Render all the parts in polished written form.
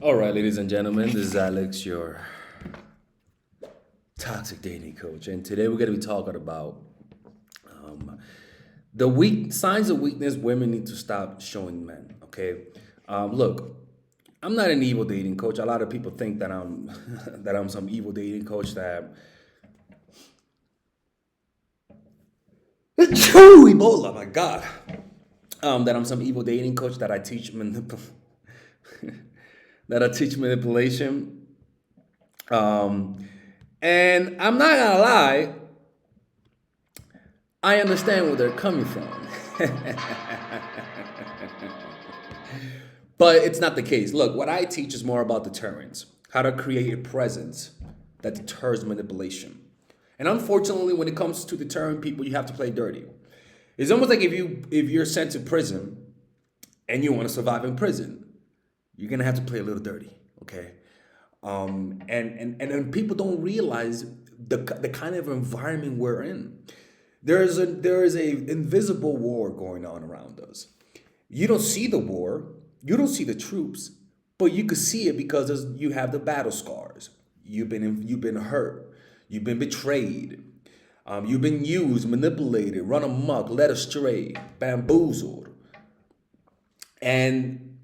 All right, ladies and gentlemen, this is Alex, your toxic dating coach, and today we're going to be talking about the weak signs of weakness women need to stop showing men. Okay, look, I'm not an evil dating coach. A lot of people think that I'm that I'm some evil dating coach. That Ebola, my God, that I'm some evil dating coach that I teach that I teach manipulation. Um, and I'm not gonna lie, I understand where they're coming from. But it's not the case. Look, what I teach is more about deterrence, how to create a presence that deters manipulation. And unfortunately, when it comes to deterring people, you have to play dirty. It's almost like if you're sent to prison and you want to survive in prison, you're gonna have to play a little dirty, okay? And people don't realize the kind of environment we're in. There is a invisible war going on around us. You don't see the war, you don't see the troops, but you could see it because you have the battle scars. You've been hurt, you've been betrayed, you've been used, manipulated, run amok, led astray, bamboozled,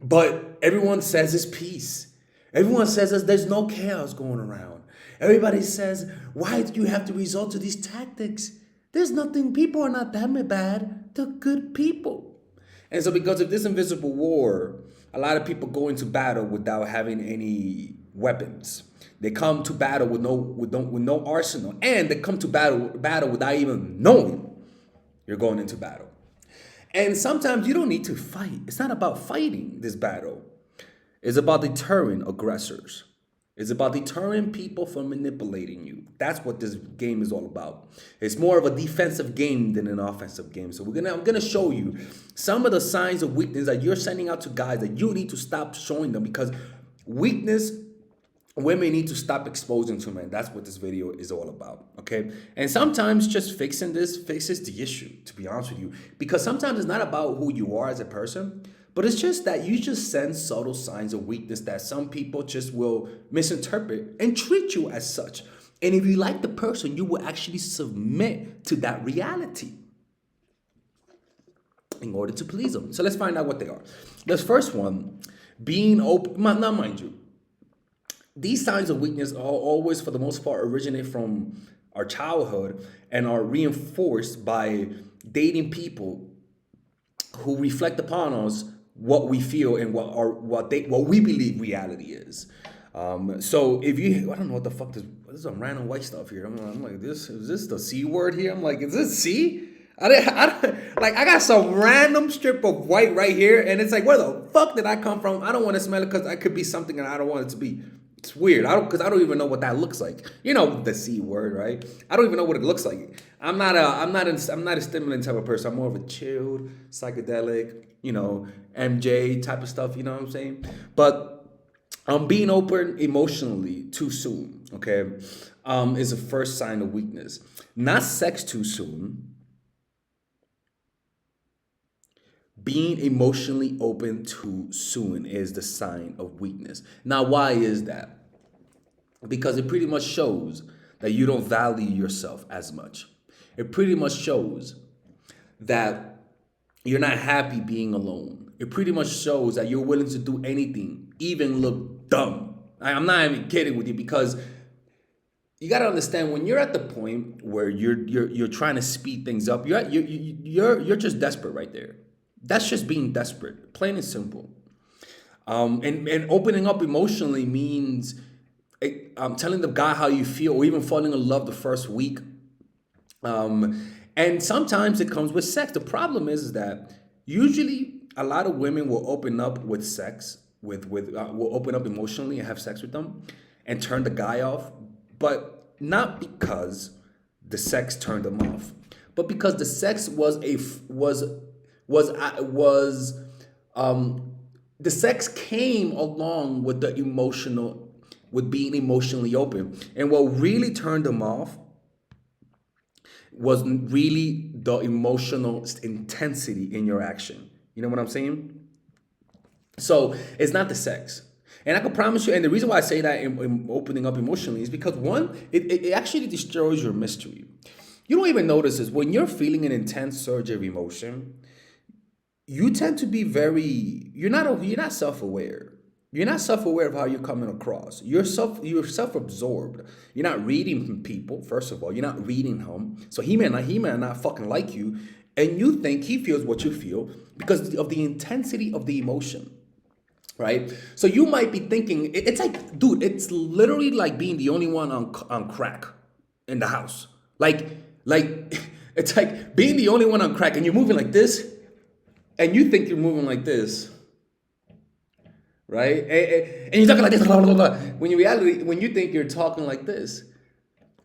but everyone says it's peace. Everyone says there's no chaos going around. Everybody says, why do you have to resort to these tactics? There's nothing, people are not that bad. They're good people. And so because of this invisible war, a lot of people go into battle without having any weapons. They come to battle with no arsenal. And they come to battle without even knowing you're going into battle. And sometimes you don't need to fight. It's not about fighting this battle. It's about deterring aggressors. It's about deterring people from manipulating you. That's what this game is all about. It's more of a defensive game than an offensive game. So I'm gonna show you some of the signs of weakness that you're sending out to guys that you need to stop showing them, because weakness women need to stop exposing to men. That's what this video is all about, okay? And sometimes just fixing this fixes the issue, to be honest with you. Because sometimes it's not about who you are as a person, but it's just that you just send subtle signs of weakness that some people just will misinterpret and treat you as such. And if you like the person, you will actually submit to that reality in order to please them. So let's find out what they are. The first one, being open. Now, mind you, these signs of weakness are always, for the most part, originate from our childhood and are reinforced by dating people who reflect upon us what we feel and what we believe reality is. So if you, I don't know what the fuck this is, some random white stuff here. I'm like, is this the C word here? I'm like, is this C? I got some random strip of white right here, and it's like, where the fuck did I come from? I don't want to smell it because I could be something that I don't want it to be. It's weird. I don't even know what that looks like. You know the C word, right? I don't even know what it looks like. I'm not a stimulant type of person. I'm more of a chilled, psychedelic, MJ type of stuff. You know what I'm saying? But being open emotionally too soon, okay, is a first sign of weakness. Not sex too soon. Being emotionally open too soon is the sign of weakness. Now, why is that? Because it pretty much shows that you don't value yourself as much. It pretty much shows that you're not happy being alone. It pretty much shows that you're willing to do anything, even look dumb. I'm not even kidding with you, because you got to understand, when you're at the point where you're trying to speed things up, you're just desperate right there. That's just being desperate, plain and simple. And opening up emotionally means telling the guy how you feel, or even falling in love the first week. And sometimes it comes with sex. The problem is that usually a lot of women will open up with sex, will open up emotionally and have sex with them, and turn the guy off, but not because the sex turned them off, but because the sex was the sex came along with with being emotionally open. And what really turned them off was really the emotional intensity in your action. You know what I'm saying? So it's not the sex. And I can promise you, and the reason why I say that in opening up emotionally is because one, it actually destroys your mystery. You don't even notice this. When you're feeling an intense surge of emotion, you tend to be you're not self-aware. You're not self-aware of how you're coming across. You're self-absorbed. You're not reading from people, first of all. You're not reading him. So he may not fucking like you. And you think he feels what you feel because of the intensity of the emotion. Right? So you might be thinking, it's like, dude, it's literally like being the only one on crack in the house. Like it's like being the only one on crack and you're moving like this and you think you're moving like this, right? And you're talking like this, blah, blah, blah. When in reality, when you think you're talking like this,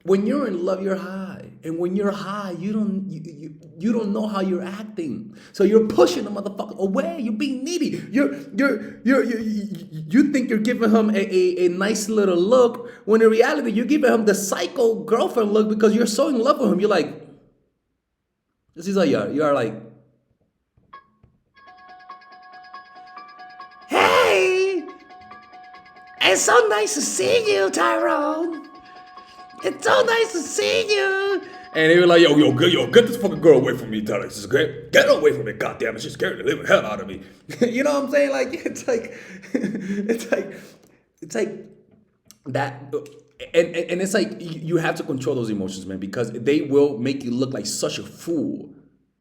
when you're in love, you're high, and when you're high, you don't know how you're acting. So you're pushing the motherfucker away. You're being needy. You think you're giving him a nice little look, when in reality, you're giving him the psycho girlfriend look because you're so in love with him. You're like, this is how you are. You are like, hey, it's so nice to see you, Tyrone. It's so nice to see you. And they were like, get this fucking girl away from me, Tyler. She's great. Get her away from me, goddamn it. She's scared the living hell out of me. You know what I'm saying? Like, it's like that. And it's like you have to control those emotions, man, because they will make you look like such a fool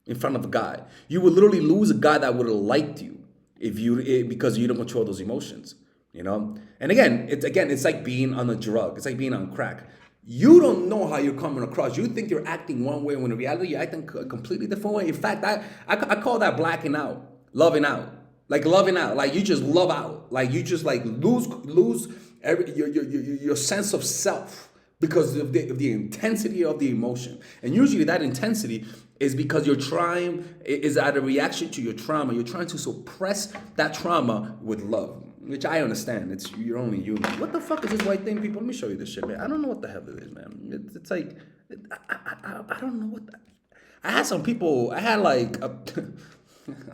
in front of a guy. You will literally lose a guy that would have liked you because you don't control those emotions. You know? And it's like being on a drug. It's like being on crack. You don't know how you're coming across. You think you're acting one way when in reality you're acting a completely different way. In fact, I call that blacking out, loving out, like loving out, like you just love out, like you just like lose your sense of self because of the intensity of the emotion. And usually that intensity is because is at a reaction to your trauma. You're trying to suppress that trauma with love. Which I understand. You're only human. What the fuck is this white thing, people? Let me show you this shit, man. I don't know what the hell it is, man. It's like, I don't know what. I had some people. I had like, I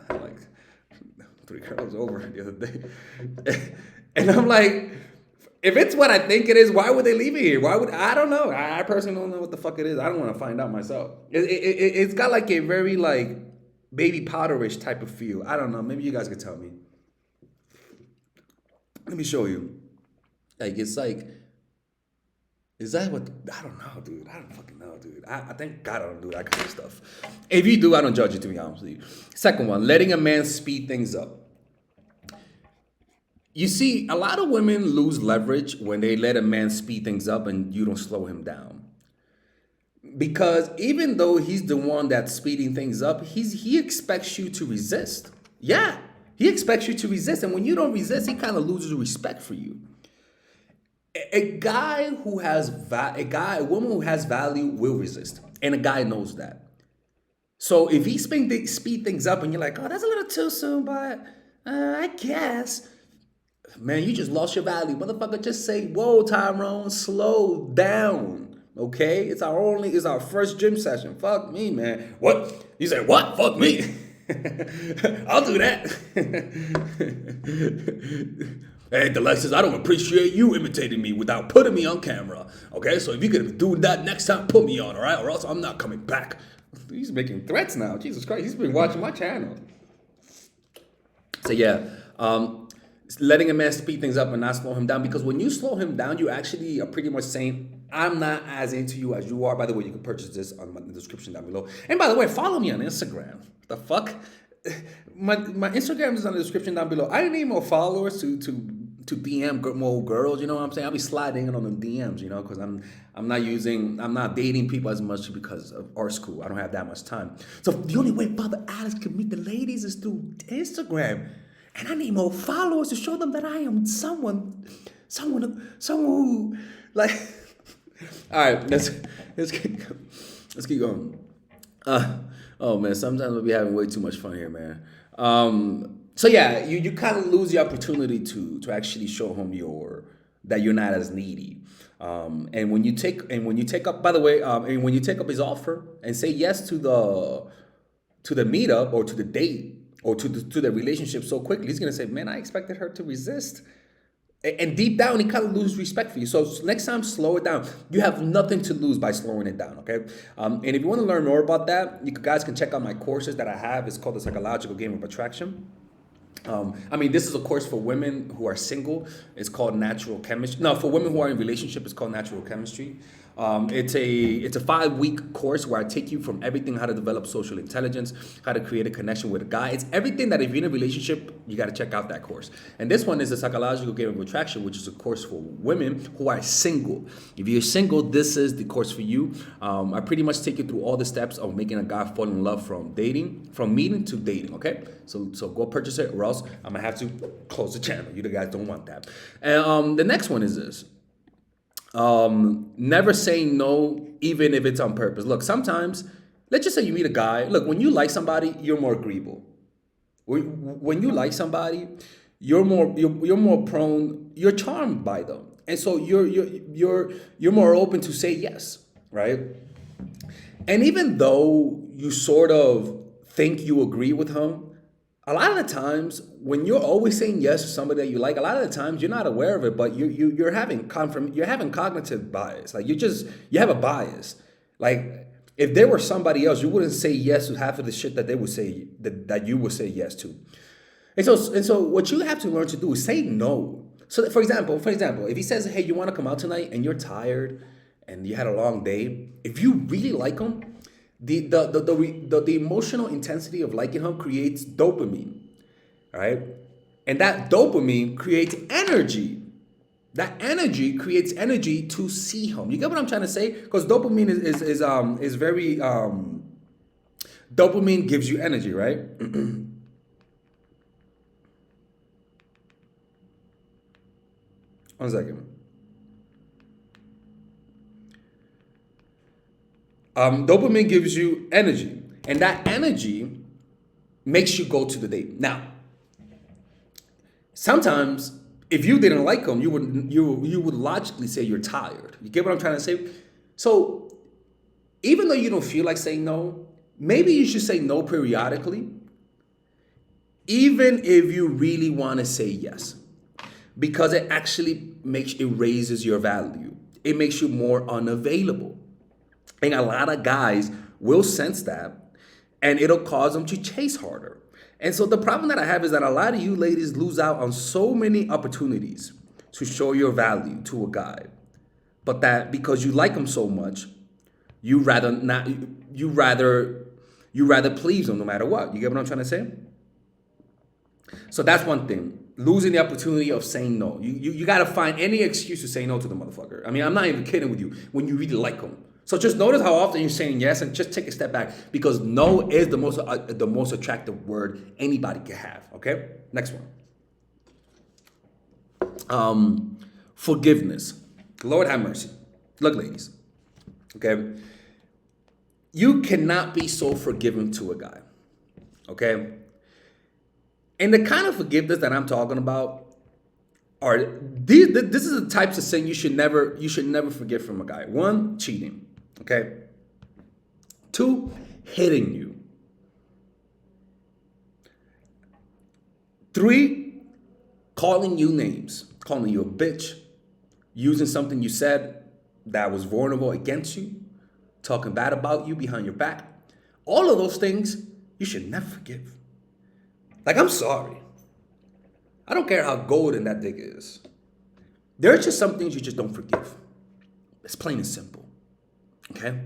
had like 3 girls over the other day, and I'm like, if it's what I think it is, why would they leave me here? I don't know. I personally don't know what the fuck it is. I don't want to find out myself. It's got like a very like baby powderish type of feel. I don't know. Maybe you guys could tell me. Let me show you. Like, it's like, is that what? I don't know, dude. I don't fucking know, dude. I think God I don't do that kind of stuff. If you do, I don't judge you, to be honest with you. Second one, letting a man speed things up. You see, a lot of women lose leverage when they let a man speed things up and you don't slow him down. Because even though he's the one that's speeding things up, he expects you to resist. Yeah. He expects you to resist, and when you don't resist, he kind of loses respect for you. A woman who has value will resist, and a guy knows that. So if he speed things up, and you're like, oh, that's a little too soon, but I guess, man, you just lost your value, motherfucker. Just say, whoa, Tyrone, slow down. Okay, it's our first gym session. Fuck me, man. What? You say what? Fuck me. I'll do that. Hey, Delexis, I don't appreciate you imitating me without putting me on camera. Okay, so if you're gonna be doing that next time, put me on, all right? Or else I'm not coming back. He's making threats now. Jesus Christ, he's been watching my channel. So yeah, letting a man speed things up and not slow him down, because when you slow him down, you actually are pretty much saying, I'm not as into you as you are. By the way, you can purchase this on the description down below. And by the way, follow me on Instagram. The fuck? My Instagram is on the description down below. I need more followers to DM more girls. You know what I'm saying? I'll be sliding in on them DMs. You know, because I'm not dating people as much because of art school. I don't have that much time. So the only way Father Alex can meet the ladies is through Instagram. And I need more followers to show them that I am someone who like. All right, let's keep going. Oh man, sometimes we'll be having way too much fun here, man. So yeah, you kind of lose the opportunity to actually show him that you're not as needy. And when you take up, by the way, and when you take up his offer and say yes to the meetup or to the date or to the relationship so quickly, he's gonna say, man, I expected her to resist. And deep down, he kind of loses respect for you. So next time, slow it down. You have nothing to lose by slowing it down, okay? And if you want to learn more about that, guys can check out my courses that I have. It's called the Psychological Game of Attraction. This is a course for women who are single. It's called Natural Chemistry. No, for women who are in relationship, it's called Natural Chemistry. It's a 5-week course where I take you from everything: how to develop social intelligence, how to create a connection with a guy. It's everything that if you're in a relationship, you got to check out that course. And this one is the Psychological Game of Attraction, which is a course for women who are single. If you're single, this is the course for you. I pretty much take you through all the steps of making a guy fall in love from meeting to dating. Okay, so go purchase it, or else I'm gonna have to close the channel. You the guys don't want that. And the next one is this. Never saying no, even if it's on purpose. Look, sometimes, let's just say you meet a guy. Look, when you like somebody, you're more agreeable. When you like somebody, you're more prone. You're charmed by them, and so you're more open to say yes, right? And even though you sort of think you agree with him, a lot of the times when you're always saying yes to somebody that you like, a lot of the times you're not aware of it, but you're having cognitive bias. Like you have a bias. Like if there were somebody else, you wouldn't say yes to half of the shit that they would say that you would say yes to. And so what you have to learn to do is say no. So for example, if he says, "Hey, you want to come out tonight?" and you're tired and you had a long day, if you really like him, the emotional intensity of liking him creates dopamine, right? And that dopamine creates energy. That energy creates energy to see him. You get what I'm trying to say? Because dopamine is very dopamine gives you energy, right? One second. Dopamine gives you energy, and that energy makes you go to the date. Now, sometimes if you didn't like them, you would logically say you're tired. You get what I'm trying to say? So even though you don't feel like saying no, maybe you should say no periodically, even if you really want to say yes, because it actually raises your value. It makes you more unavailable. And a lot of guys will sense that, and it'll cause them to chase harder. And so the problem that I have is that a lot of you ladies lose out on so many opportunities to show your value to a guy, but that because you like him so much, you rather please him no matter what. You get what I'm trying to say? So that's one thing. Losing the opportunity of saying no. You got to find any excuse to say no to the motherfucker. I'm not even kidding with you when you really like him. So just notice how often you're saying yes, and just take a step back, because no is the most attractive word anybody can have. Okay, next one. Forgiveness. Lord have mercy. Look, ladies. Okay, you cannot be so forgiving to a guy. Okay, and the kind of forgiveness that I'm talking about are these. This is the types of sin you should never forgive from a guy. 1, cheating. Okay. 2, hitting you. 3, calling you names, calling you a bitch, using something you said that was vulnerable against you, talking bad about you behind your back. All of those things you should never forgive. Like, I'm sorry. I don't care how golden that dick is. There are just some things you just don't forgive. It's plain and simple. Okay?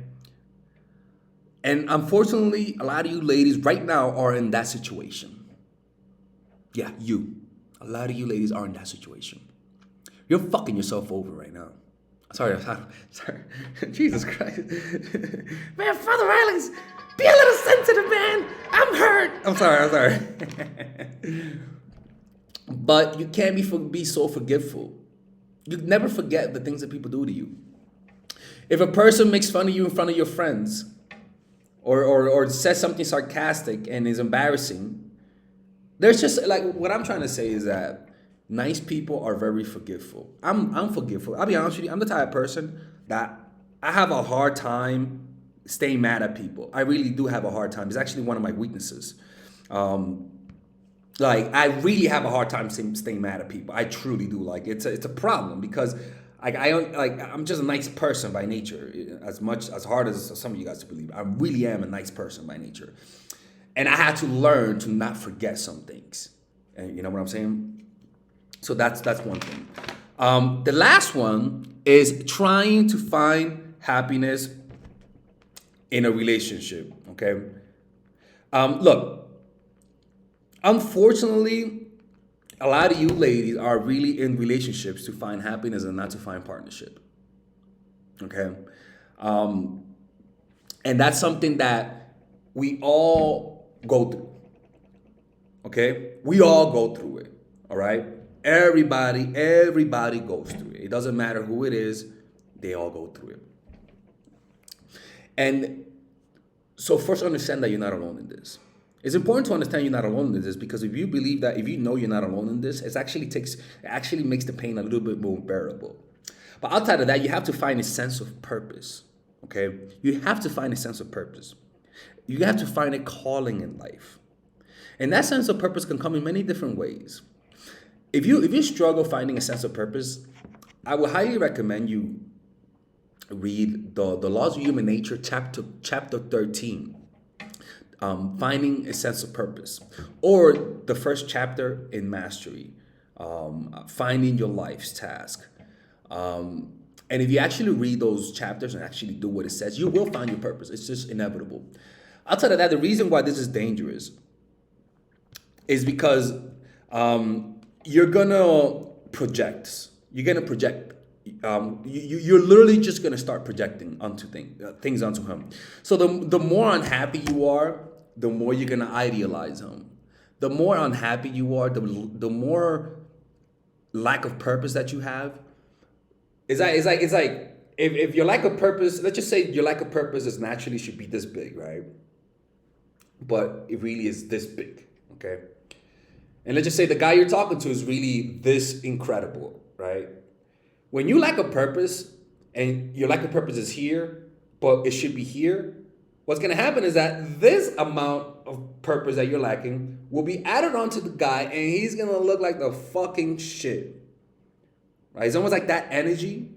And unfortunately, a lot of you ladies right now are in that situation. Yeah, you. A lot of you ladies are in that situation. You're fucking yourself over right now. Sorry. Jesus Christ. Man, Father Riley's, be a little sensitive, man. I'm hurt. I'm sorry. But you can't be so forgetful. You never forget the things that people do to you. If a person makes fun of you in front of your friends, or says something sarcastic and is embarrassing, there's just, like, what I'm trying to say is that nice people are very forgiveful. I'm forgiveful. I'll be honest with you. I'm the type of person that I have a hard time staying mad at people. I really do have a hard time. It's actually one of my weaknesses. Like, I really have a hard time staying mad at people. I truly do. Like, it's a problem because I'm just a nice person by nature. As much as hard as some of you guys to believe, I really am a nice person by nature, and I had to learn to not forget some things. And you know what I'm saying? So that's one thing. The last one is trying to find happiness in a relationship. Okay. Look. Unfortunately, a lot of you ladies are really in relationships to find happiness and not to find partnership. Okay? And that's something that we all go through. Okay? We all go through it. All right? Everybody goes through it. It doesn't matter who it is, they all go through it. And so first understand that you're not alone in this. It's important to understand you're not alone in this because if you believe that, if you know you're not alone in this, it actually makes the pain a little bit more bearable. But outside of that, you have to find a sense of purpose. Okay? You have to find a sense of purpose. You have to find a calling in life. And that sense of purpose can come in many different ways. If you struggle finding a sense of purpose, I would highly recommend you read the Laws of Human Nature, chapter 13. Finding a sense of purpose, or the first chapter in Mastery, finding your life's task. And if you actually read those chapters and actually do what it says, you will find your purpose. It's just inevitable. Outside of that, the reason why this is dangerous is because you're gonna project. You're gonna project. You're literally just gonna start projecting onto things onto him. So the more unhappy you are, the more you're gonna idealize him. The more unhappy you are, the more lack of purpose that you have. It's like if your lack of purpose, let's just say your lack of purpose is naturally should be this big, right? But it really is this big, okay? And let's just say the guy you're talking to is really this incredible, right? When you lack a purpose and your lack of purpose is here, but it should be here, what's going to happen is that this amount of purpose that you're lacking will be added onto the guy and he's going to look like the fucking shit. Right? It's almost like that energy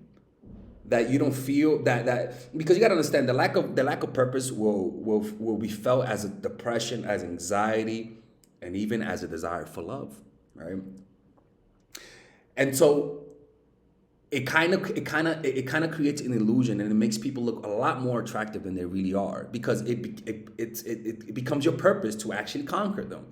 that you don't feel that because you got to understand the lack of purpose will be felt as a depression, as anxiety, and even as a desire for love, right? And so it kind of creates an illusion, and it makes people look a lot more attractive than they really are because it becomes your purpose to actually conquer them.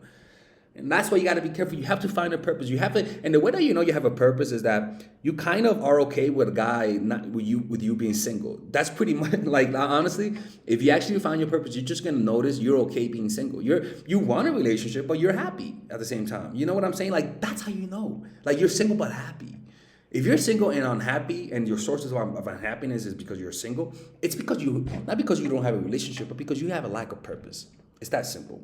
And that's why you got to be careful. You have to find a purpose. You have to, and the way that you know you have a purpose is that you kind of are okay with a guy with you being single. That's pretty much like honestly, if you actually find your purpose, you're just gonna notice you're okay being single. You want a relationship, but you're happy at the same time. You know what I'm saying? Like that's how you know. Like you're single but happy. If you're single and unhappy, and your sources of unhappiness is because you're single, it's because not because you don't have a relationship, but because you have a lack of purpose. It's that simple.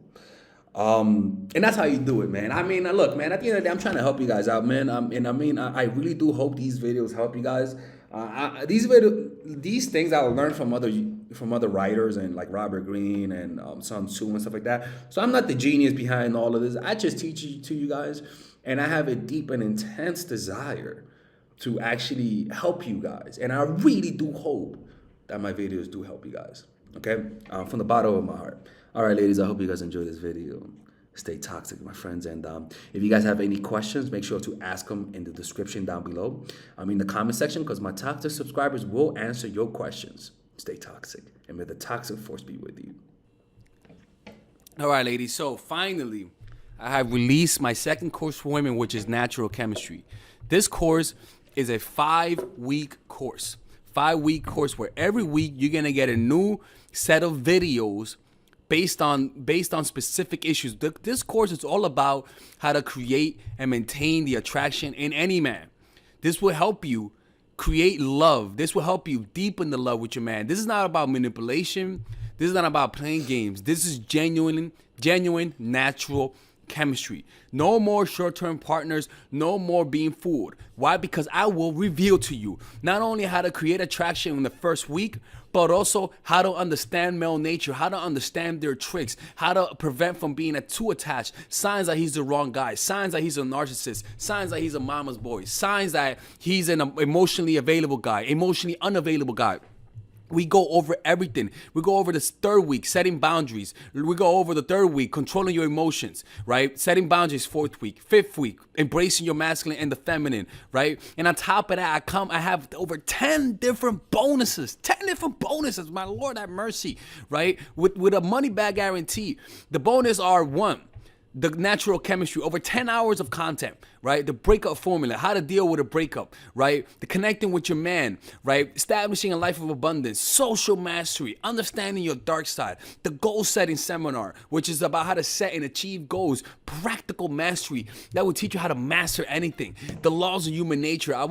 And that's how you do it, man. I mean, look, man, at the end of the day, I'm trying to help you guys out, man. I really do hope these videos help you guys. These things I'll learn from other writers and like Robert Greene and Sun Tzu and stuff like that. So I'm not the genius behind all of this. I just teach it to you guys, and I have a deep and intense desire to actually help you guys. And I really do hope that my videos do help you guys. Okay, from the bottom of my heart. All right, ladies, I hope you guys enjoyed this video. Stay toxic, my friends. And if you guys have any questions, make sure to ask them in the description down below. In the comment section, because my toxic subscribers will answer your questions. Stay toxic, and may the toxic force be with you. All right, ladies. So finally, I have released my second course for women, which is natural chemistry. This course is a 5-week course. 5-week course where every week you're gonna get a new set of videos based on specific issues. This course is all about how to create and maintain the attraction in any man. This will help you create love. This will help you deepen the love with your man. This is not about manipulation. This is not about playing games. This is genuine, natural chemistry. No more short-term partners, no more being fooled. Why? Because I will reveal to you not only how to create attraction in the first week, but also how to understand male nature, how to understand their tricks, how to prevent from being too attached, signs that he's the wrong guy, signs that he's a narcissist, signs that he's a mama's boy, signs that he's an emotionally available guy, emotionally unavailable guy. We go over everything. We go over this third week, setting boundaries. We go over the third week, controlling your emotions, right? Setting boundaries, fourth week. Fifth week, embracing your masculine and the feminine, right? And on top of that, I have over 10 different bonuses. 10 different bonuses, my Lord have mercy, right? With a money back guarantee. The bonus are one, the natural chemistry, over 10 hours of content, right? The breakup formula, how to deal with a breakup, right? The connecting with your man, right? Establishing a life of abundance, social mastery, understanding your dark side, the goal setting seminar, which is about how to set and achieve goals, practical mastery that will teach you how to master anything. The laws of human nature, I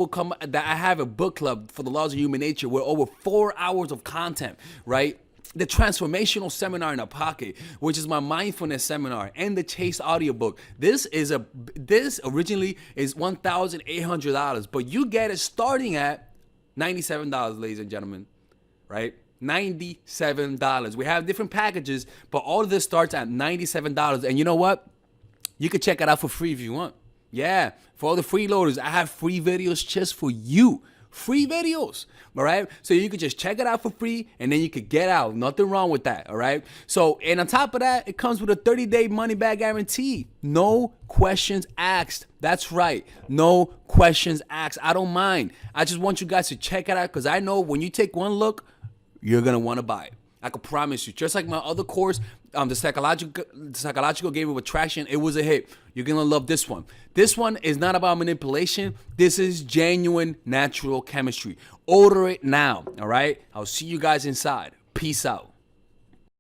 have a book club for the laws of human nature with over 4 hours of content, right? The transformational seminar in a pocket, which is my mindfulness seminar, and the Chase audiobook. This originally is $1,800, but you get it starting at $97, ladies and gentlemen, right? $97. We have different packages, but all of this starts at $97. And you know what? You can check it out for free if you want. Yeah, for all the freeloaders, I have free videos just for you. Free videos, all right? So you could just check it out for free, and then you could get out. Nothing wrong with that, all right? So, and on top of that, it comes with a 30-day money-back guarantee. No questions asked. That's right. No questions asked. I don't mind. I just want you guys to check it out because I know when you take one look, you're going to want to buy it. I can promise you. Just like my other course, the psychological game of attraction, it was a hit. You're going to love this one. This one is not about manipulation. This is genuine natural chemistry. Order it now, all right? I'll see you guys inside. Peace out.